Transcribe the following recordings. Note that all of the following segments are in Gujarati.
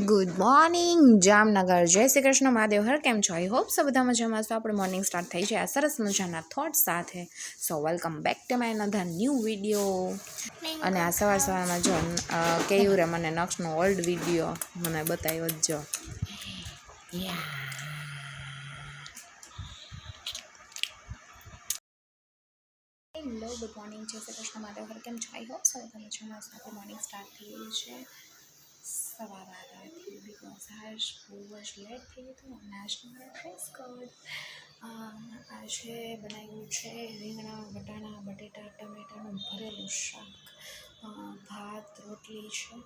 ગુડ મોર્નિંગ જામનગર, જય શ્રી કૃષ્ણ મહાદેવ હર. કેમ છો? આઈ હોપ સો બધા મજામાં છો. આપણે મોર્નિંગ સ્ટાર્ટ થઈ છે આ સરસ મજાના થોટ્સ સાથે. સો welcome back to my another new video. અને આ સવારમાં જો કેવું રે મને નક્ષનો ઓલ્ડ વિડીયો મને બતાવ્યો જ જો. હેલો, ગુડ મોર્નિંગ, જય શ્રી કૃષ્ણ મહાદેવ હર. કેમ છો? આઈ હોપ સો બધા મજામાં છો. આપણે મોર્નિંગ સ્ટાર્ટ થઈ ગયું છે સવારથી, બિકોઝ આજ બહુ જ લેટ થઈ ગયું હતું. નેશનલ ડ્રેસ કોડ આજે બનાવ્યું છે રીંગણા બટાણા બટેટા ટમેટાનું ભરેલું શાક, ભાત રોટલી છે,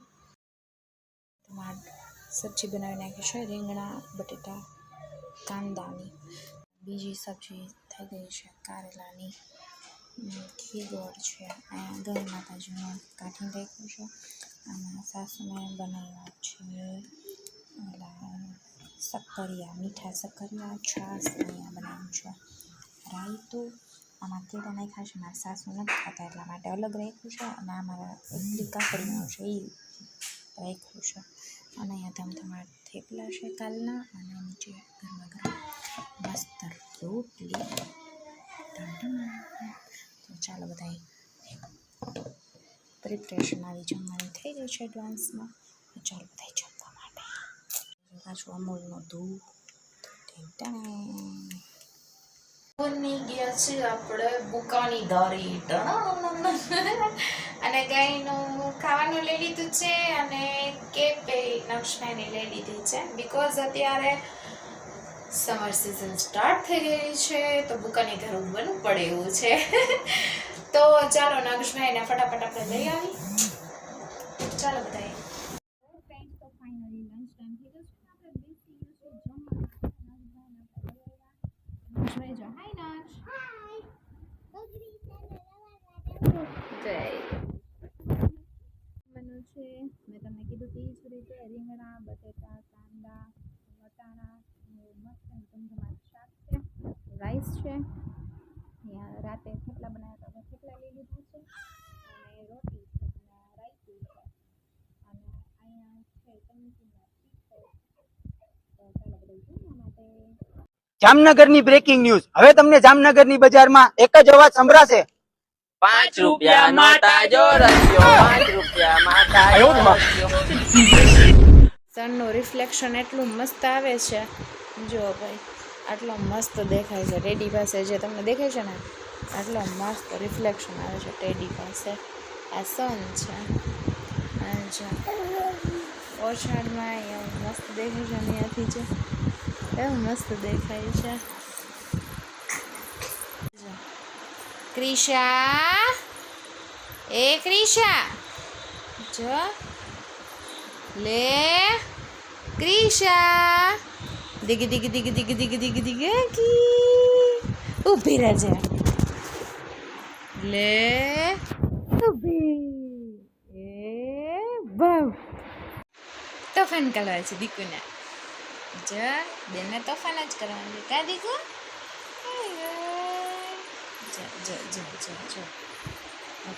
સબ્જી બનાવી નાખી છે રીંગણા બટેટા કાંદાની. બીજી સબ્જી થઈ ગઈ છે કારેલાની. ખીગોળ છે, અહીંયા ગઈ માતાજીનું કાઢી રાખ્યું છે. અને સાસુને બનાવ્યા છે શક્કરિયા, મીઠા શક્કરિયા, છાશ અહીંયા બનાવ્યું છે, રાયતું. આમાં કેળા નાખ્યા છે, મારા સાસુ નથી ખાતા એટલા માટે અલગ રાખ્યું છે. અને આમાં એટલી કાકડીનું છે એ રાખ્યું છે. અને અહીંયા ધમધમાટ થેપલા છે કાલના. અને નીચે ગરમા ગરમ મસ્ત રોટલી. તો ચાલો બધા પ્રિપરેશન આવી જમવાની થઈ ગઈ છે એડવાન્સમાં. તો ચાલો બધા જમવા માટે. પાછું અમૂલનો ધૂપ. બની ગયા છે આપણે બુકાની દારી. અને ગાયનું ખાવાનું લઈ લીધું છે. અને કેપે નક્ષનાની લઈ લીધી છે બિકોઝ અત્યારે સમર સિઝન સ્ટાર્ટ થઈ ગઈ છે તો બુકાની ઘરું બનવું પડે એવું છે. તો ચાલો નાગેશભાઈને ફટાફટ આપણે લઈ આવી. ચાલો બધા. તો ફાઇનલી લંચ ટાઈમ થઈ ગયો છે. આપણે બેસી ગયું છે જમવાનું. નાગેશભાઈ જો હાય નાગ. બન્યું છે મેં તમને કીધું તે જ રીતે રીંગણા બટેટા કાંદા વટાણા મસ્ત ધમધમાટ શાક છે, રાઈસ છે. અહીંયા રાતે થેપલા બનાવ્યા હતા, થેપલા લઈ લીધા છે. અને રોટી છે અને રાયતું છે. અને અહીંયા છે ટમેટીના તીખો. તો ચાલો બધા જમવા માટે. જામનગરની બ્રેકિંગ ન્યૂઝ. હવે તમને જામનગરની બજારમાં એક જ અવાજ સંભળાશે. 5 રૂપિયામાં તાજો રસ્યો, 5 રૂપિયામાં તાજો રસ્યો. સનનું રિફ્લેક્શન એટલું મસ્ત આવે છે. જો ભાઈ આટલો મસ્ત દેખાય છે ટેડી પાસે. જે તમને દેખાય છે ને આટલો મસ્ત રિફ્લેક્શન આવે છે ટેડી પાસે. આ સન છે. અને જો ઓછાડમાં એવું મસ્ત દેખાય છે. અહીંયાથી જો એવું મસ્ત દેખાય છે. ક્રિશા, એ ક્રિશા જો લે. ક્રિશા દિગ દિગ દિગ દિગ દિગ દિગ દિગ ઊભી રહેજે. લે ઊભી. એ બહુ તોફાન કરવા છે દીકુને. જો બેનને તોફાન જ કરવાનું છે કા દીકુ. જો જો જો જો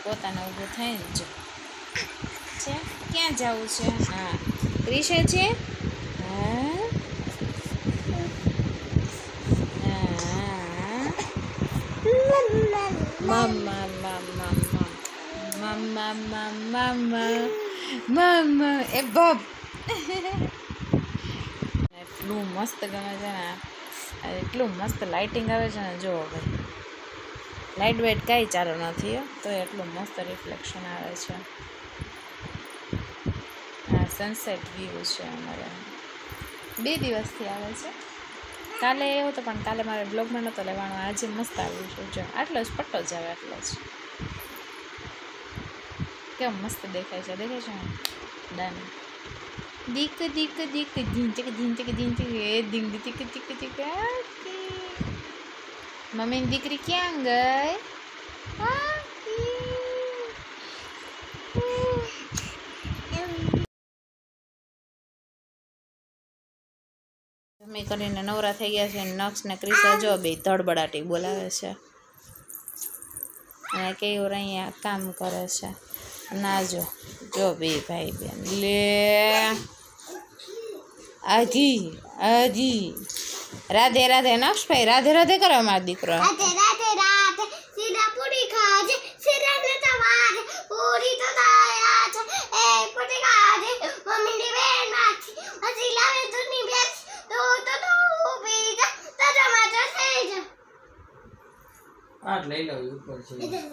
પોતાને ઊભું થઈને જો છે. ક્યાં જવું છે? હા ક્રિશે છે. હા મમ્મા મમ્મા મમ્મા મમ્મા મમ્મા એ બબ. એટલું મસ્ત ગમે છે ને. એટલું મસ્ત લાઇટિંગ આવે છે ને. જુઓ ભાઈ લાઇટ વાઇટ કાંઈ ચાલુ નથી તો એટલું મસ્ત રિફ્લેક્શન આવે છે. આ સનસેટ વ્યૂ છે અમારે. 2 દિવસથી આવે છે. કાલે એવો તો પણ કાલે મારે બ્લોગમાં નહોતો લેવાનો. આજે મસ્ત આવ્યું છે. જો આટલો જ પટ્ટો જ આવે આટલો જ. કેમ મસ્ત દેખાય છે. દેખાય છે ને ડન. દીક દીક દીક ધીંચક ધીંચક ધીંચક એ ધીંગ તીક તીક તીક. મમ્મીની દીકરી ક્યાં ગઈ? જમી કરીને નવરા થઈ ગયા છે. નક્ષ ને ક્રિશા જો બે ધડબડાટી બોલાવે છે. અને કેવું અહીંયા કામ કરે છે. ના જો જો બે ભાઈ બેન લે હજી રાધે રાધે નક્ષભાઈ રાધે રાધે કરો મારો દીકરો રાધે રાધે રાધે સીધા પૂરી ખાજે સીધા ને તમારે પૂરી તો તાયા છે એ પૂરી ખાજે મમ્મીની બેન માથી હજી લાવે દૂધની બેસ તો પી જા તારા માટે થઈ જા આ લઈ લો ઉપર છે ઇધર